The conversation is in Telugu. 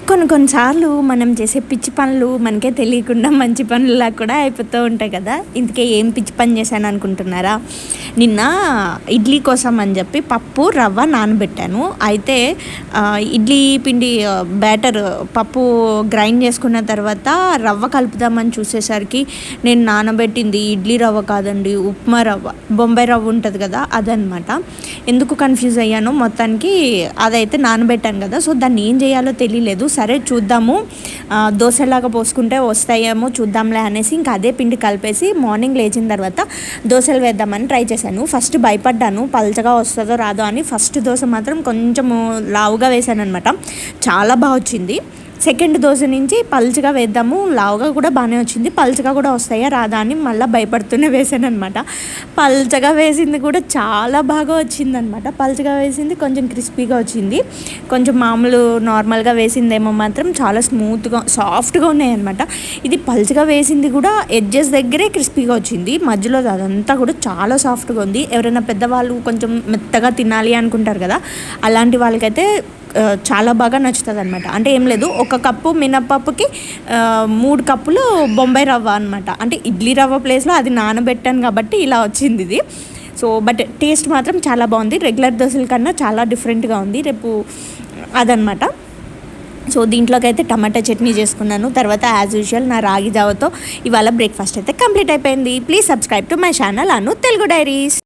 కొన్నిసార్లు మనం చేసే పిచ్చి పనులు మనకే తెలియకుండా మంచి పనుల్లా కూడా అయిపోతూ ఉంటాయి కదా. ఇందుకే ఏం పిచ్చి పని చేశాను అనుకుంటున్నారా? నిన్న ఇడ్లీ కోసం అని చెప్పి పప్పు రవ్వ నానబెట్టాను. అయితే ఇడ్లీ పిండి బ్యాటర్ పప్పు గ్రైండ్ చేసుకున్న తర్వాత రవ్వ కలుపుదామని చూసేసరికి నేను నానబెట్టింది ఇడ్లీ రవ్వ కాదండి, ఉప్మా రవ్వ, బొంబాయి రవ్వ ఉంటుంది కదా అదనమాట. ఎందుకు కన్ఫ్యూజ్ అయ్యానో మొత్తానికి అదైతే నానబెట్టాను కదా, సో దాన్ని ఏం చేయాలో తెలియలేదు. సరే చూద్దాము, దోశలాగా పోసుకుంటే వస్తాయేమో చూద్దాంలే అనేసి ఇంకా అదే పిండి కలిపేసి మార్నింగ్ లేచిన తర్వాత దోశలు వేద్దామని ట్రై చేశాను. ఫస్ట్ భయపడ్డాను పల్చగా వస్తుందో రాదో అని. ఫస్ట్ దోశ మాత్రం కొంచెము లావుగా వేసాను అనమాట, చాలా బాగా వచ్చింది. సెకండ్ దోశ నుంచి పల్చగా వేద్దాము, లావుగా కూడా బాగానే వచ్చింది, పల్చగా కూడా వస్తాయా రాదా అని మళ్ళీ భయపడుతూనే వేసాను అనమాట. పల్చగా వేసింది కూడా చాలా బాగా వచ్చిందనమాట. పల్చగా వేసింది కొంచెం క్రిస్పీగా వచ్చింది, కొంచెం మామూలు నార్మల్గా వేసిందేమో మాత్రం చాలా స్మూత్గా సాఫ్ట్గా ఉన్నాయన్నమాట. ఇది పల్చగా వేసింది కూడా ఎడ్జెస్ దగ్గరే క్రిస్పీగా వచ్చింది, మధ్యలో అదంతా కూడా చాలా సాఫ్ట్గా ఉంది. ఎవరైనా పెద్దవాళ్ళు కొంచెం మెత్తగా తినాలి అనుకుంటారు కదా, అలాంటి వాళ్ళకైతే చాలా బాగా నచ్చుతుంది అనమాట. అంటే ఏం లేదు, 1 కప్పు మినప్పప్పుకి 3 కప్పులు బొంబాయి రవ్వ అనమాట. అంటే ఇడ్లీ రవ్వ ప్లేస్లో అది నానబెట్టాను కాబట్టి ఇలా వచ్చింది ఇది. సో బట్ టేస్ట్ మాత్రం చాలా బాగుంది, రెగ్యులర్ దోశల కన్నా చాలా డిఫరెంట్గా ఉంది రేపు అదనమాట. సో దీంట్లోకి అయితే టమాటా చట్నీ చేసుకున్నాను. తర్వాత యాజ్ యూజువల్ నా రాగి జావతో ఇవాళ బ్రేక్ఫాస్ట్ అయితే కంప్లీట్ అయిపోయింది. Please subscribe to my channel Anu Telugu diaries.